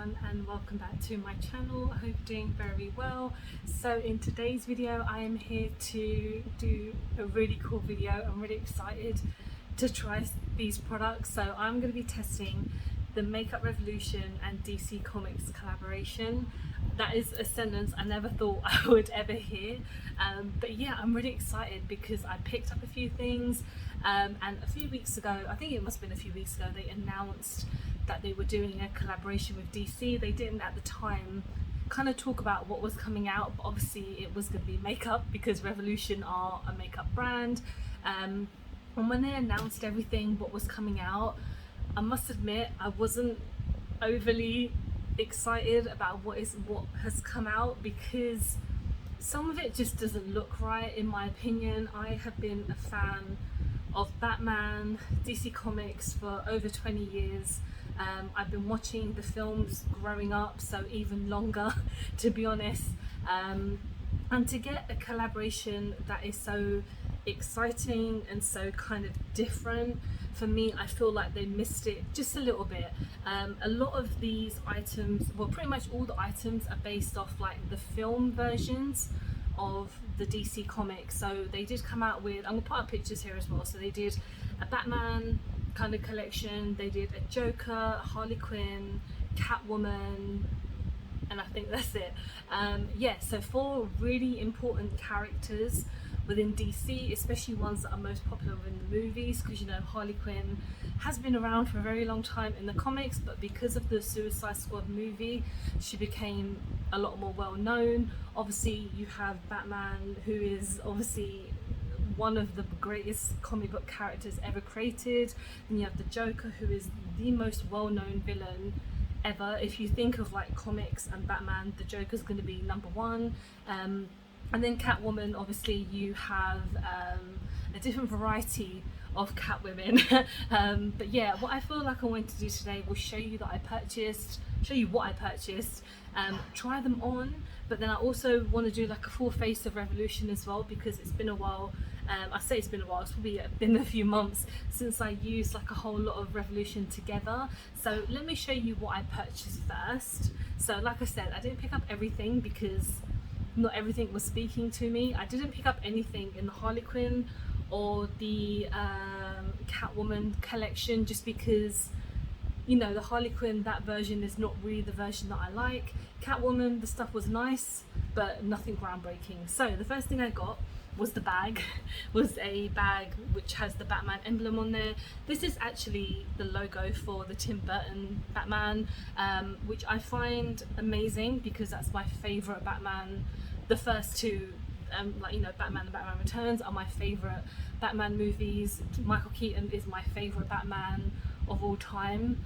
everyone, and welcome back to my channel. I hope you're doing very well. So in today's video I am here to do a really cool video. I'm really excited to try these products. So I'm going to be testing the Makeup Revolution and DC Comics collaboration. That is a sentence I never thought I would ever hear, but yeah, I'm really excited because I picked up a few things, and a few weeks ago, I think it must have been a few weeks ago, they announced that they were doing a collaboration with DC. They didn't at the time kind of talk about what was coming out, but obviously it was going to be makeup because Revolution are a makeup brand, and when they announced everything, what was coming out, I must admit I wasn't overly excited about what has come out because some of it just doesn't look right in my opinion. I have been a fan of Batman, DC Comics for over 20 years. I've been watching the films growing up, so even longer to be honest, and to get a collaboration that is so exciting and so kind of different, for me I feel like they missed it just a little bit. A lot of these items, well pretty much all the items, are based off like the film versions of the DC Comics. So they did come out with, I'm gonna put up pictures here as well, so they did a Batman kind of collection, they did a Joker, Harley Quinn, Catwoman, and I think that's it. Yeah, so 4 really important characters within DC, especially ones that are most popular in the movies, because you know Harley Quinn has been around for a very long time in the comics, but because of the Suicide Squad movie she became a lot more well known. Obviously you have Batman, who is obviously one of the greatest comic book characters ever created, and you have the Joker, who is the most well-known villain ever. If you think of like comics and Batman, the Joker's going to be number one. And then Catwoman, obviously you have a different variety of Catwomen. But yeah, what I feel like I wanted to do today was show you what I purchased, try them on, but then I also want to do like a full face of Revolution as well, because it's been a while. I say it's been a while, it's probably been a few months since I used like a whole lot of Revolution together. So let me show you what I purchased first. So like I said, I didn't pick up everything because not everything was speaking to me. I didn't pick up anything in the Harley Quinn or the Catwoman collection, just because, you know, the Harley Quinn, that version is not really the version that I like. Catwoman, the stuff was nice, but nothing groundbreaking. So the first thing I got was the bag, was a bag which has the Batman emblem on there. This is actually the logo for the Tim Burton Batman, which I find amazing because that's my favourite Batman. The first two, like, you know, Batman and Batman Returns are my favourite Batman movies. Michael Keaton is my favourite Batman of all time.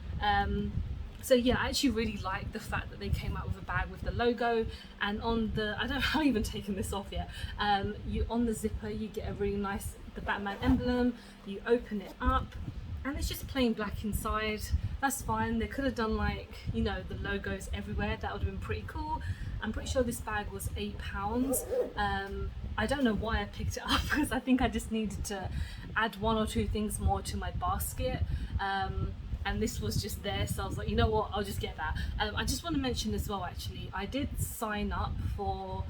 So yeah, I actually really like the fact that they came out with a bag with the logo, and on the, I haven't even taken this off yet, on the zipper you get a really nice, the Batman emblem. You open it up and it's just plain black inside. That's fine. They could have done like, you know, the logos everywhere. That would have been pretty cool. I'm pretty sure this bag was £8. I don't know why I picked it up because I think I just needed to add 1 or 2 things more to my basket, and this was just there, so I was like, you know what, I'll just get that. I just want to mention as well, actually, I did sign up for,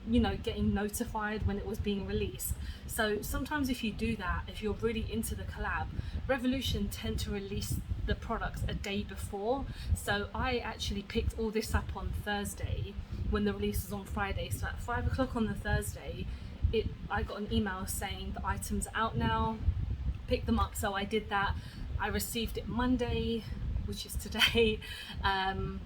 you know, getting notified when it was being released. So sometimes if you do that, if you're really into the collab, Revolution tend to release the products a day before. So I actually picked all this up on Thursday when the release was on Friday. So at 5 o'clock on the Thursday, I got an email saying the items are out now, pick them up. So I did that. I received it Monday, which is today, and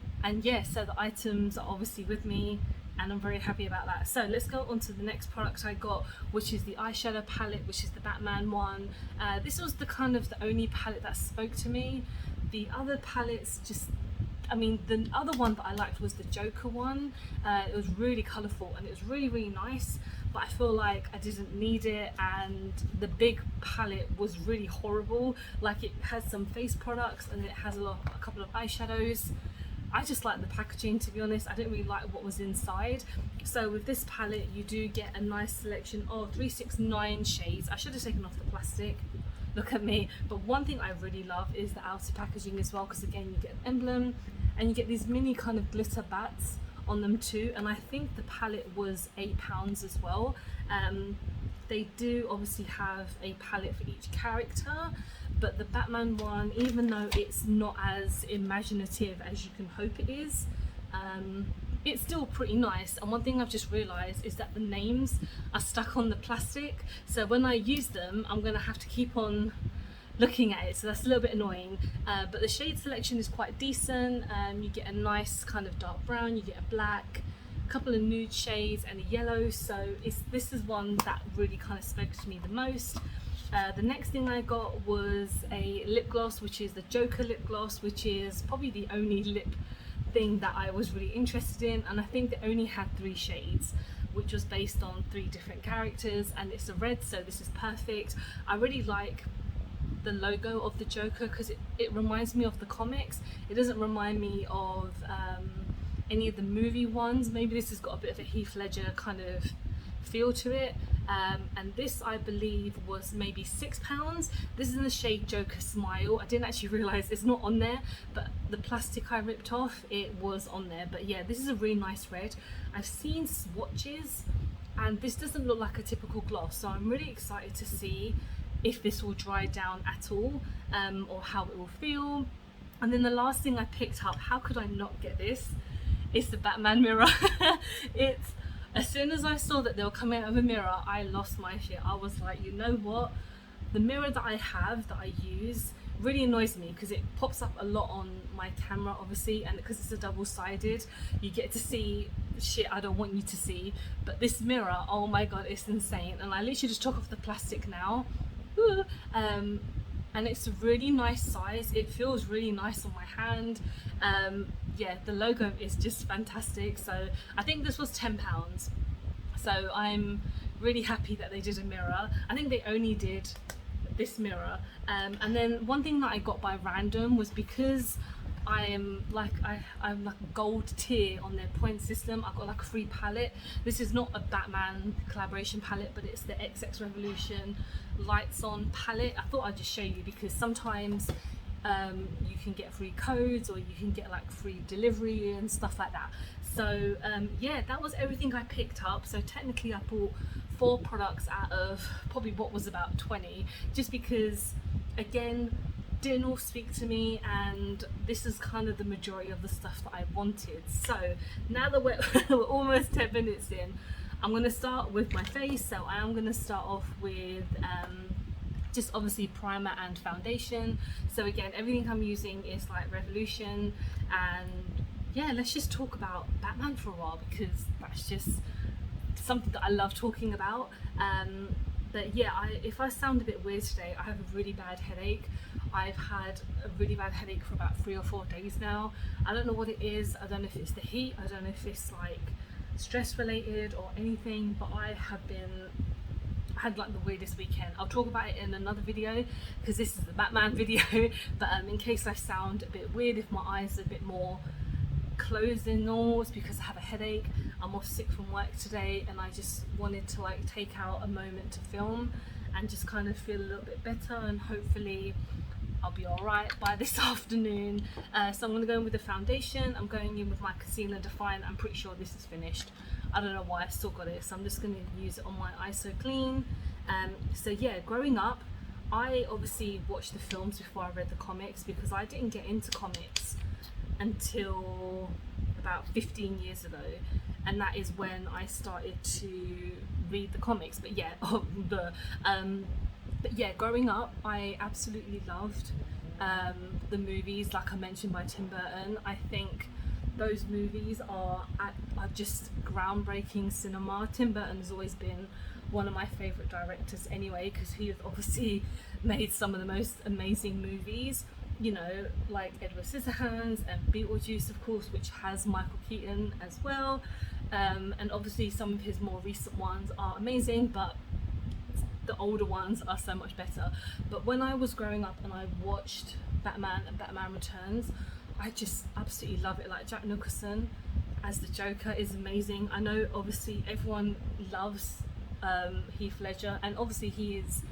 yeah, so the items are obviously with me and I'm very happy about that. So let's go on to the next product I got, which is the eyeshadow palette, which is the Batman one. This was the kind of the only palette that spoke to me. The other palettes just, I mean, the other one that I liked was the Joker one. It was really colourful and it was really, really nice, but I feel like I didn't need it, and the big palette was really horrible. Like, it has some face products and it has a couple of eyeshadows. I just like the packaging, to be honest. I didn't really like what was inside. So with this palette you do get a nice selection of 369 shades. I should have taken off the plastic, look at me. But one thing I really love is the outer packaging as well, because again you get an emblem and you get these mini kind of glitter bats on them too, and I think the palette was £8 as well. They do obviously have a palette for each character, but the Batman one, even though it's not as imaginative as you can hope it is, it's still pretty nice. And one thing I've just realised is that the names are stuck on the plastic, so when I use them I'm gonna have to keep on looking at it, so that's a little bit annoying, but the shade selection is quite decent. You get a nice kind of dark brown, you get a black, a couple of nude shades and a yellow, so this is one that really kind of spoke to me the most. The next thing I got was a lip gloss, which is the Joker lip gloss, which is probably the only lip thing that I was really interested in, and I think they only had 3 shades, which was based on 3 different characters, and it's a red, so this is perfect. I really like the logo of the Joker because it reminds me of the comics. It doesn't remind me of any of the movie ones. Maybe this has got a bit of a Heath Ledger kind of feel to it, and this I believe was maybe £6. This is in the shade Joker Smile. I didn't actually realise it's not on there, but the plastic I ripped off, it was on there. But yeah, this is a really nice red. I've seen swatches and this doesn't look like a typical gloss, so I'm really excited to see if this will dry down at all, or how it will feel. And then the last thing I picked up, how could I not get this? It's the Batman mirror. It's, as soon as I saw that they were coming out of a mirror, I lost my shit. I was like, you know what? The mirror that I have, that I use, really annoys me because it pops up a lot on my camera, obviously, and because it's a double-sided, you get to see shit I don't want you to see. But this mirror, oh my god, it's insane. And I literally just took off the plastic now. And it's a really nice size. It feels really nice on my hand. Yeah, the logo is just fantastic. So I think this was £10. So I'm really happy that they did a mirror. I think they only did this mirror. And then one thing that I got by random was, because I'm like a gold tier on their point system, I got like a free palette. This is not a Batman collaboration palette, but it's the XX Revolution Lights On palette. I thought I'd just show you because sometimes you can get free codes, or you can get like free delivery and stuff like that. So yeah, that was everything I picked up. So technically I bought 4 products out of probably what was about 20, just because, again, didn't all speak to me, and this is kind of the majority of the stuff that I wanted. So now that we're almost 10 minutes in, I'm going to start with my face. So I am going to start off with just obviously primer and foundation. So again, everything I'm using is like Revolution, and yeah, let's just talk about Batman for a while because that's just something that I love talking about. But yeah, if I sound a bit weird today, I have a really bad headache. I've had a really bad headache for about 3 or 4 days now. I don't know what it is. I don't know if it's the heat. I don't know if it's like stress related or anything, but I had like the weirdest weekend. I'll talk about it in another video because this is the Batman video. But in case I sound a bit weird, if my eyes are a bit more closed than normal, it's because I have a headache. I'm off sick from work today, and I just wanted to like take out a moment to film and just kind of feel a little bit better, and hopefully I'll be alright by this afternoon. So I'm going to go in with the foundation. I'm going in with my concealer Define. I'm pretty sure this is finished. I don't know why I've still got it, so I'm just going to use it on my ISO Clean. So yeah, growing up, I obviously watched the films before I read the comics, because I didn't get into comics until about 15 years ago, and that is when I started to read the comics. But yeah, but yeah, growing up, I absolutely loved the movies, like I mentioned, by Tim Burton. I think those movies are just groundbreaking cinema. Tim Burton has always been one of my favourite directors anyway, because he has obviously made some of the most amazing movies, you know, like Edward Scissorhands and Beetlejuice, of course, which has Michael Keaton as well. And obviously some of his more recent ones are amazing, but the older ones are so much better. But when I was growing up and I watched Batman and Batman Returns, I just absolutely love it. Like, Jack Nicholson as the Joker is amazing. I know obviously everyone loves Heath Ledger, and obviously he is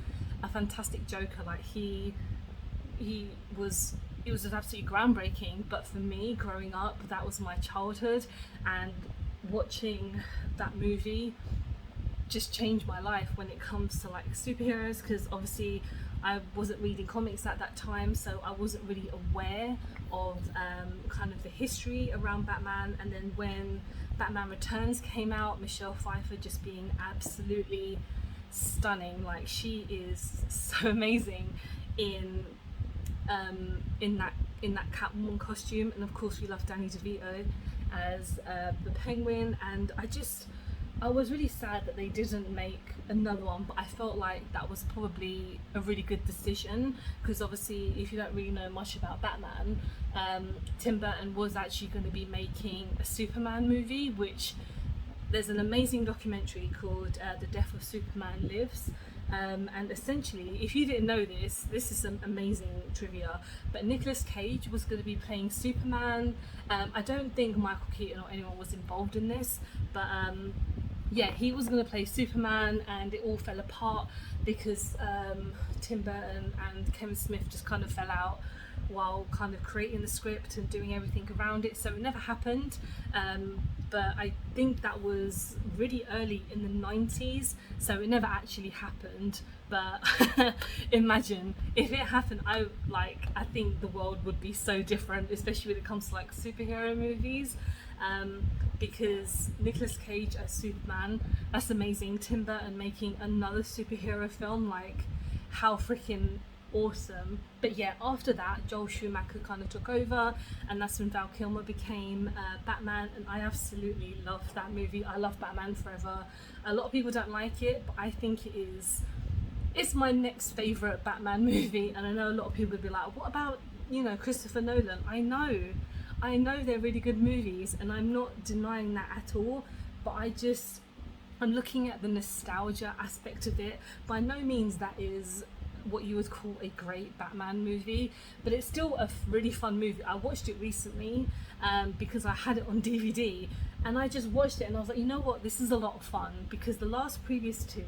a fantastic Joker. Like he was it was just absolutely groundbreaking. But for me, growing up, that was my childhood, and watching that movie just changed my life when it comes to like superheroes, because obviously I wasn't reading comics at that time, so I wasn't really aware of kind of the history around Batman. And then when Batman Returns came out, Michelle Pfeiffer just being absolutely stunning. Like, she is so amazing in that Catwoman costume, and of course we love Danny DeVito as the Penguin. And I was really sad that they didn't make another one, but I felt like that was probably a really good decision, because obviously if you don't really know much about Batman, Tim Burton was actually going to be making a Superman movie, which there's an amazing documentary called The Death of Superman Lives. And essentially, if you didn't know this is some amazing trivia, but Nicolas Cage was going to be playing Superman. I don't think Michael Keaton or anyone was involved in this, but yeah, he was going to play Superman, and it all fell apart because Tim Burton and Kevin Smith just kind of fell out while kind of creating the script and doing everything around it, so it never happened. But I think that was really early in the 90s, so it never actually happened. But imagine if it happened, I think the world would be so different, especially when it comes to like superhero movies. Because Nicolas Cage as Superman, that's amazing. Tim Burton making another superhero film, like, how freaking awesome. But yeah, after that, Joel Schumacher kind of took over, and that's when Val Kilmer became Batman, and I absolutely love that movie. I love Batman Forever. A lot of people don't like it, but I think it's my next favourite Batman movie. And I know a lot of people would be like, what about, Christopher Nolan? I know they're really good movies, and I'm not denying that at all, but I'm looking at the nostalgia aspect of it. By no means that is what you would call a great Batman movie, but it's still a really fun movie. I watched it recently because I had it on DVD, and I just watched it and I was like, you know what, this is a lot of fun, because the previous two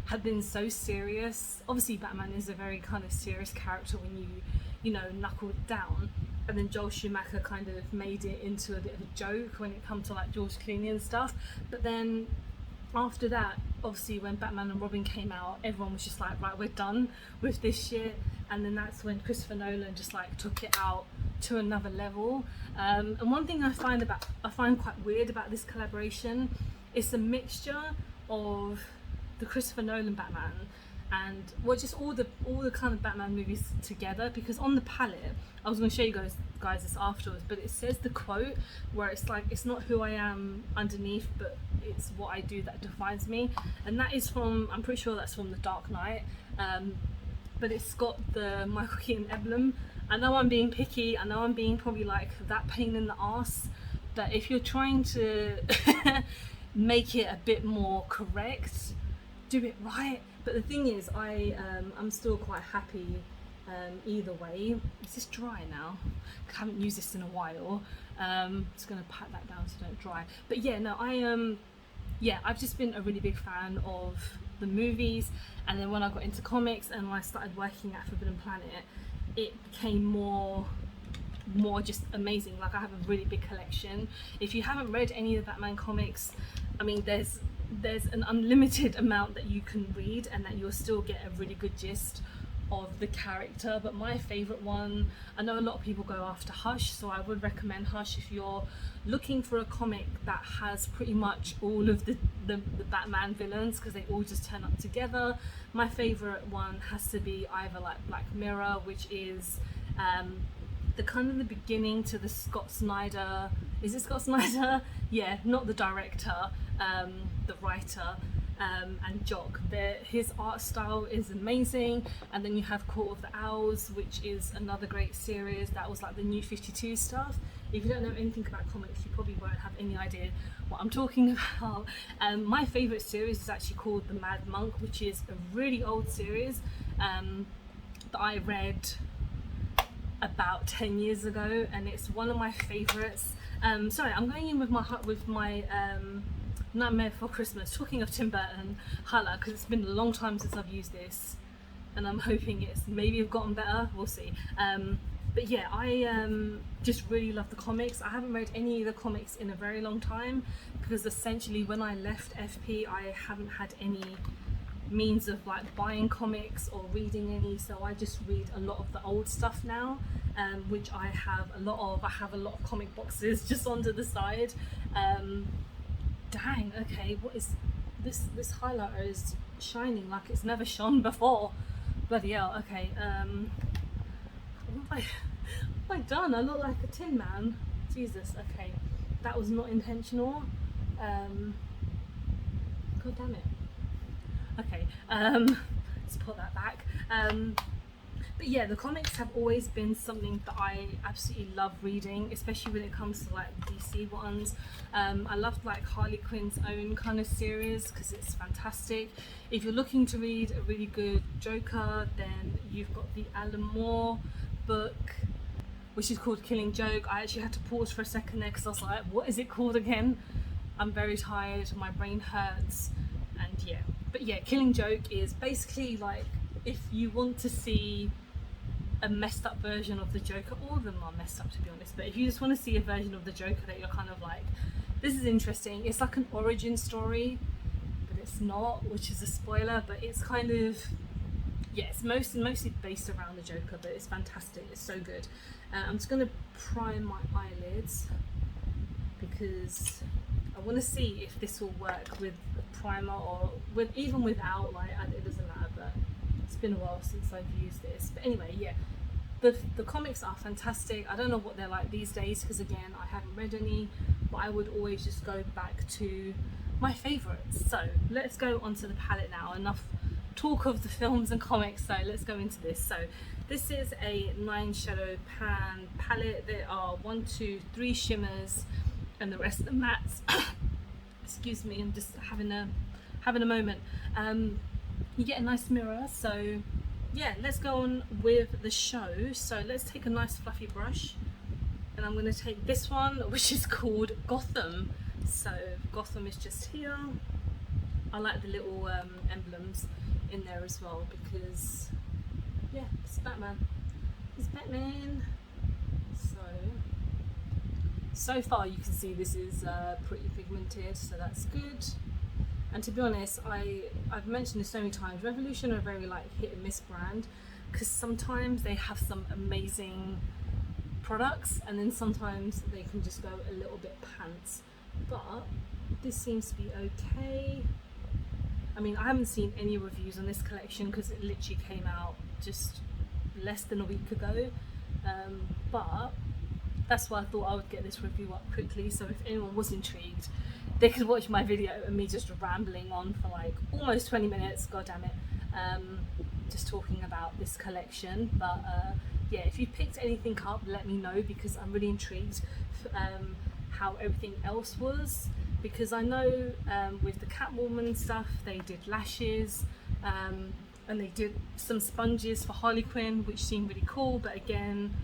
have been so serious. Obviously Batman is a very kind of serious character when you knuckle it down, and then Joel Schumacher kind of made it into a bit of a joke when it comes to like George Clooney and stuff. But then after that, obviously when Batman and Robin came out, everyone was just like, right, we're done with this shit. And then that's when Christopher Nolan just like took it out to another level. And one thing I find quite weird about this collaboration is a mixture of the Christopher Nolan Batman and just all the kind of Batman movies together. Because on the palette, I was going to show you guys this afterwards, but it says the quote where it's like, it's not who I am underneath, but it's what I do that defines me. And that is I'm pretty sure that's from The Dark Knight, but it's got the Michael Keaton emblem. I know I'm being picky, I know I'm being probably like that pain in the ass, but if you're trying to make it a bit more correct, do it right. But the thing is, I'm still quite happy either way. Is this dry now? I haven't used this in a while. Just gonna pat that down so it don't dry. But yeah, no, I've just been a really big fan of the movies, and then when I got into comics and when I started working at Forbidden Planet, it became more just amazing. Like, I have a really big collection. If you haven't read any of the Batman comics, I mean, there's an unlimited amount that you can read, and that you'll still get a really good gist of the character. But my favourite one, I know a lot of people go after Hush, so I would recommend Hush if you're looking for a comic that has pretty much all of the Batman villains, because they all just turn up together. My favourite one has to be either like Black Mirror, which is the kind of the beginning to the Scott Snyder. Is it Scott Snyder? Yeah, not the director, the writer. And Jock. His art style is amazing. And then you have Court of the Owls, which is another great series. That was like the New 52 stuff. If you don't know anything about comics, you probably won't have any idea what I'm talking about. My favourite series is actually called The Mad Monk, which is a really old series that I read about 10 years ago, and it's one of my favourites. Sorry, I'm going in with my Nightmare Before Christmas, talking of Tim Burton highlight, because it's been a long time since I've used this, and I'm hoping maybe I've gotten better, we'll see. But yeah, I just really love the comics. I haven't read any of the comics in a very long time because essentially when I left FP I haven't had any means of like buying comics or reading any, so I just read a lot of the old stuff now, which I have a lot of. I have a lot of comic boxes just onto the side. Dang, okay, what is this highlighter is shining like it's never shone before. Bloody hell. Okay, what have I done? I look like a Tin Man. Jesus. Okay, that was not intentional. God damn it. Okay, let's put that back. But yeah, the comics have always been something that I absolutely love reading, especially when it comes to like DC ones. I loved like Harley Quinn's own kind of series because it's fantastic. If you're looking to read a really good Joker, then you've got the Alan Moore book, which is called Killing Joke. I actually had to pause for a second there because I was like, what is it called again? I'm very tired, my brain hurts, and yeah. But yeah, Killing Joke is basically like if you want to see a messed up version of the Joker. All of them are messed up to be honest, but if you just want to see a version of the Joker that you're kind of like, this is interesting, it's like an origin story, but it's not, which is a spoiler, but it's kind of, yeah, it's mostly based around the Joker, but it's fantastic, it's so good. I'm just going to prime my eyelids because I want to see if this will work with a primer or with even without, like, it doesn't matter, but it's been a while since I've used this. But anyway, yeah, the comics are fantastic. I don't know what they're like these days because again, I haven't read any, but I would always just go back to my favourites. So let's go onto the palette now. Enough talk of the films and comics, so let's go into this. So this is a 9 shadow pan palette. There are 1, 2, 3 shimmers and the rest of the mattes. Excuse me, I'm just having a moment. You get a nice mirror, so yeah, let's go on with the show. So let's take a nice fluffy brush, and I'm going to take this one, which is called Gotham. So Gotham is just here. I like the little emblems in there as well because yeah, it's Batman. It's Batman. So far you can see this is pretty pigmented, so that's good. And to be honest, I've mentioned this so many times, Revolution are a very like hit and miss brand because sometimes they have some amazing products and then sometimes they can just go a little bit pants, but this seems to be okay. I mean, I haven't seen any reviews on this collection because it literally came out just less than a week ago, but that's why I thought I would get this review up quickly, so if anyone was intrigued they could watch my video and me just rambling on for like almost 20 minutes, god damn it, just talking about this collection. But yeah, if you picked anything up, let me know because I'm really intrigued how everything else was, because I know with the Catwoman stuff they did lashes, and they did some sponges for Harley Quinn, which seemed really cool, but again,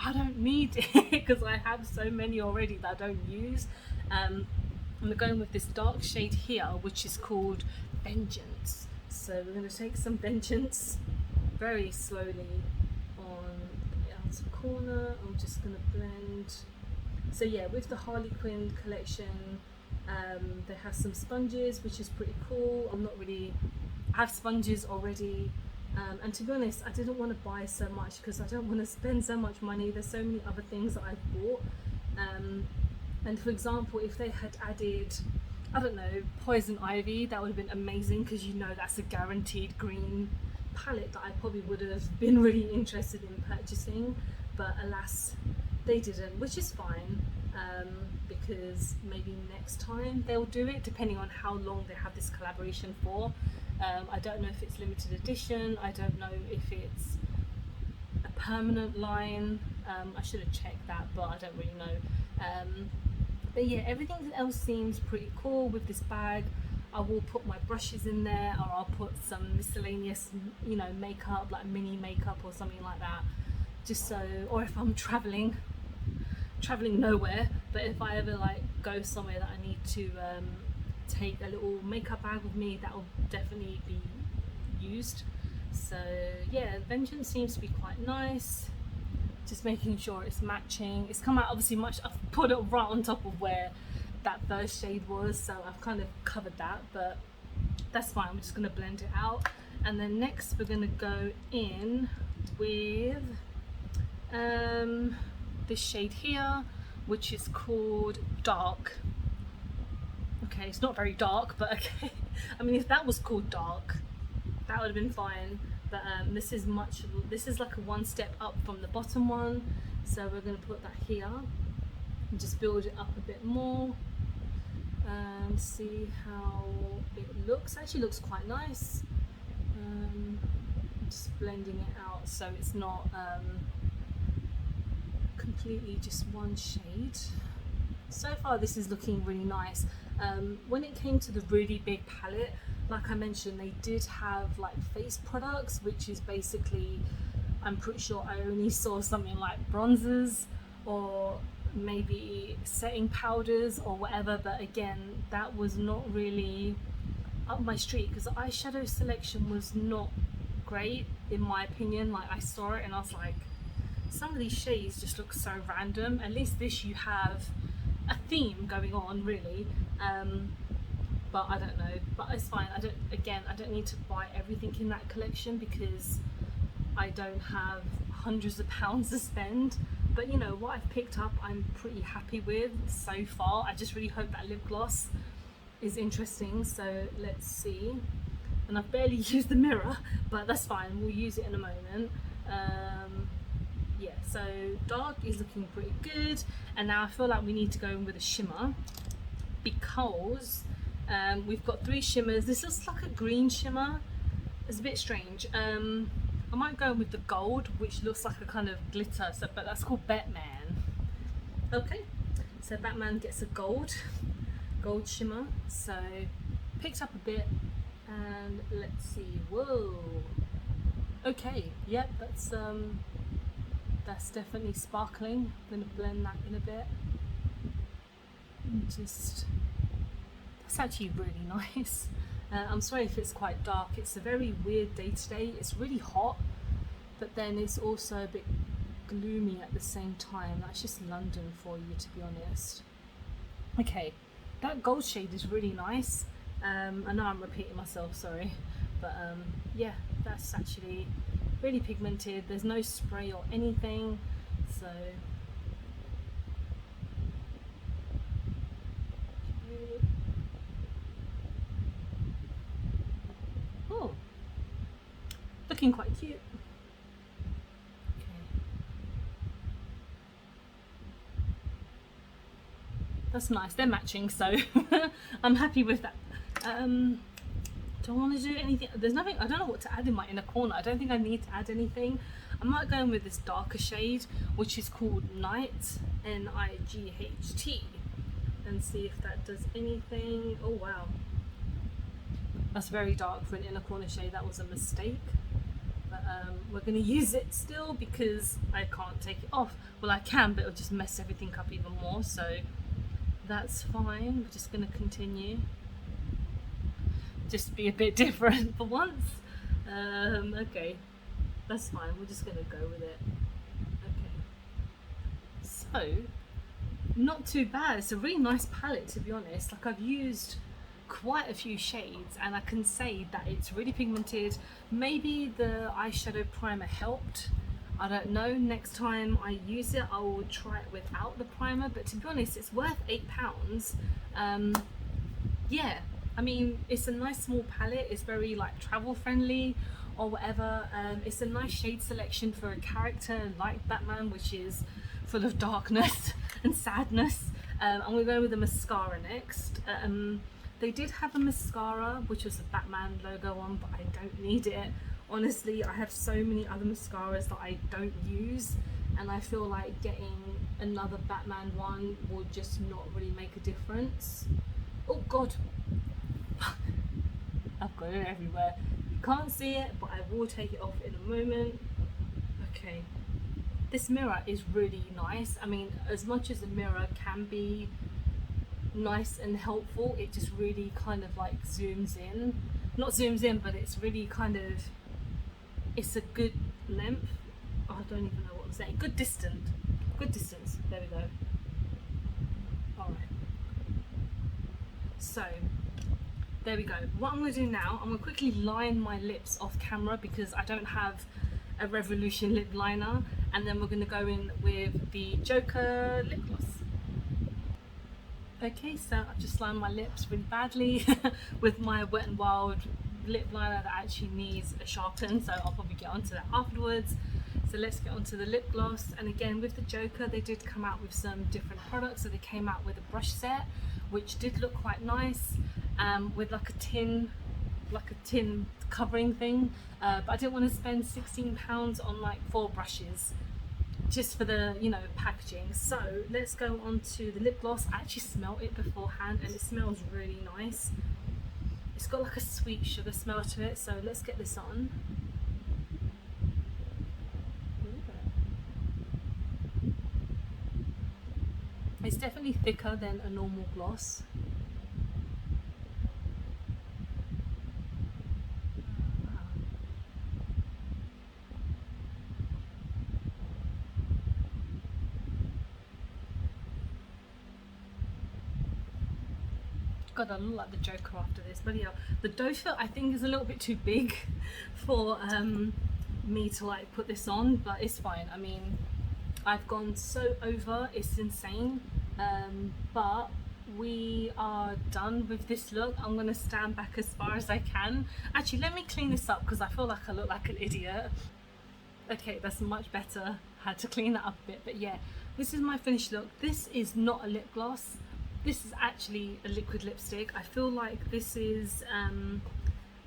I don't need it because I have so many already that I don't use. I'm going with this dark shade here, which is called Vengeance. So we're going to take some Vengeance very slowly on the outer corner. I'm just going to blend. So yeah, with the Harley Quinn collection, they have some sponges, which is pretty cool. I have sponges already. And to be honest, I didn't want to buy so much because I don't want to spend so much money. There's so many other things that I've bought. And for example, if they had added, I don't know, Poison Ivy, that would have been amazing because you know that's a guaranteed green palette that I probably would have been really interested in purchasing. But alas, they didn't, which is fine, because maybe next time they'll do it, depending on how long they have this collaboration for. I don't know if it's limited edition, I don't know if it's a permanent line. I should have checked that, but I don't really know. But yeah, everything else seems pretty cool with this bag. I will put my brushes in there, or I'll put some miscellaneous, you know, makeup, like mini makeup or something like that, just so, or if I'm traveling nowhere, but if I ever like go somewhere that I need to take a little makeup bag with me, that will definitely be used. So yeah, Vengeance seems to be quite nice. just making sure it's matching. It's come out obviously much, I've put it right on top of where that first shade was, so I've kind of covered that, but that's fine. I'm just going to blend it out. And then next we're going to go in with this shade here, which is called Dark. Okay, it's not very dark, but okay. I mean, if that was called Dark, that would have been fine. But this is like a one step up from the bottom one. So we're going to put that here and just build it up a bit more and see how it looks. It actually looks quite nice. Just blending it out so it's not completely just one shade. So far this is looking really nice. When it came to the really big palette, like I mentioned, they did have like face products, which is basically, I'm pretty sure I only saw something like bronzers or maybe setting powders or whatever, but again, that was not really up my street because the eyeshadow selection was not great in my opinion. Like I saw it and I was like, some of these shades just look so random. At least this you have a theme going on really, but I don't know, but it's fine. I don't need to buy everything in that collection because I don't have hundreds of pounds to spend. But you know what I've picked up I'm pretty happy with so far. I just really hope that lip gloss is interesting, so let's see. And I've barely used the mirror, but that's fine, we'll use it in a moment. Yeah, so Dark is looking pretty good, and now I feel like we need to go in with a shimmer because we've got 3 shimmers. This looks like a green shimmer. It's a bit strange. I might go with the gold, which looks like a kind of glitter, so, but that's called Batman. Okay, so Batman gets a gold shimmer, so picked up a bit, and let's see. Whoa, okay, yep, that's definitely sparkling. I'm gonna blend that in a bit. Just, that's actually really nice. I'm sorry if it's quite dark. It's a very weird day today. It's really hot, but then it's also a bit gloomy at the same time. That's just London for you, to be honest. Okay, that gold shade is really nice. I know I'm repeating myself, sorry, but yeah, that's actually really pigmented. There's no spray or anything, so oh, looking quite cute. Okay, that's nice. They're matching, so I'm happy with that. Do I want to do anything? There's nothing, I don't know what to add in my inner corner. I don't think I need to add anything. I might go in with this darker shade, which is called Night, N-I-G-H-T, and see if that does anything. Oh wow, that's very dark for an inner corner shade. That was a mistake, but we're going to use it still because I can't take it off. Well, I can, but it'll just mess everything up even more, so that's fine. We're just going to continue. Just be a bit different for once. Okay, that's fine. We're just gonna go with it. Okay, so not too bad. It's a really nice palette, to be honest. Like, I've used quite a few shades and I can say that it's really pigmented. Maybe the eyeshadow primer helped, I don't know. Next time I use it I will try it without the primer, but to be honest it's worth £8. Yeah, I mean, it's a nice small palette. It's very like travel friendly or whatever. It's a nice shade selection for a character like Batman, which is full of darkness and sadness. I'm going to go with the mascara next. They did have a mascara which was a Batman logo on, but I don't need it. Honestly, I have so many other mascaras that I don't use, and I feel like getting another Batman one will just not really make a difference. Oh god, I've got it everywhere. You can't see it, but I will take it off in a moment. Okay, this mirror is really nice. I mean, as much as a mirror can be nice and helpful, it just really kind of like zooms in. Not zooms in, but it's really kind of, it's a good length. Oh, I don't even know what I'm saying. Good distance. Good distance. There we go. Alright. So, there we go. What I'm going to do now, I'm going to quickly line my lips off camera because I don't have a Revolution lip liner, and then we're going to go in with the Joker lip gloss. Okay, so I've just lined my lips really badly with my Wet n Wild lip liner that actually needs a sharpen, so I'll probably get onto that afterwards. So let's get onto the lip gloss. And again, with the Joker, they did come out with some different products. So they came out with a brush set, which did look quite nice, with like a tin covering thing. But I didn't want to spend £16 on like 4 brushes just for the, you know, packaging. So let's go on to the lip gloss. I actually smelled it beforehand and it smells really nice. It's got like a sweet sugar smell to it. So let's get this on. It's definitely thicker than a normal gloss. God, I look like the Joker after this, but yeah, the doe foot I think is a little bit too big for me to like put this on, but it's fine. I mean, I've gone so over, it's insane, but we are done with this look. I'm going to stand back as far as I can. Actually, let me clean this up because I feel like I look like an idiot. Okay, that's much better. Had to clean that up a bit, but yeah, this is my finished look. This is not a lip gloss. This is actually a liquid lipstick. I feel like this is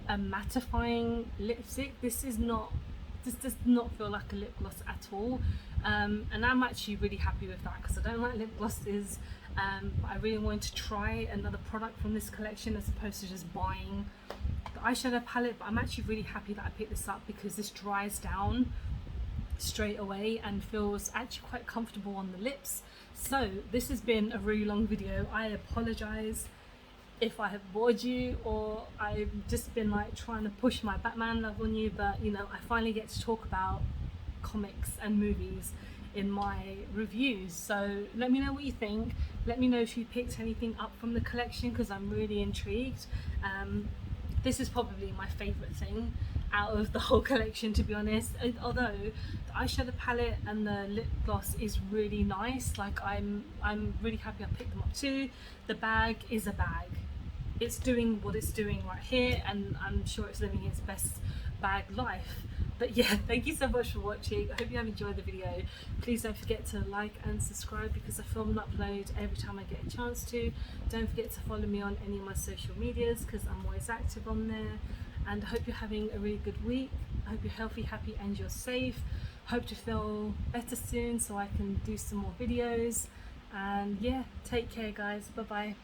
a mattifying lipstick. This does not feel like a lip gloss at all. And I'm actually really happy with that because I don't like lip glosses. But I really wanted to try another product from this collection as opposed to just buying the eyeshadow palette. But I'm actually really happy that I picked this up because this dries down straight away and feels actually quite comfortable on the lips. So this has been a really long video. I apologize if I have bored you or I've just been like trying to push my Batman love on you, but you know, I finally get to talk about comics and movies in my reviews. So let me know what you think. Let me know if you picked anything up from the collection because I'm really intrigued. This is probably my favorite thing out of the whole collection, to be honest, although the eyeshadow palette and the lip gloss is really nice. Like I'm really happy I picked them up too. The bag is a bag. It's doing what it's doing right here, and I'm sure it's living its best bag life. But yeah, thank you so much for watching. I hope you have enjoyed the video. Please don't forget to like and subscribe because I film and upload every time I get a chance to. Don't forget to follow me on any of my social medias because I'm always active on there. And I hope you're having a really good week. I hope you're healthy, happy and you're safe. Hope to feel better soon so I can do some more videos. And yeah, take care guys. Bye bye.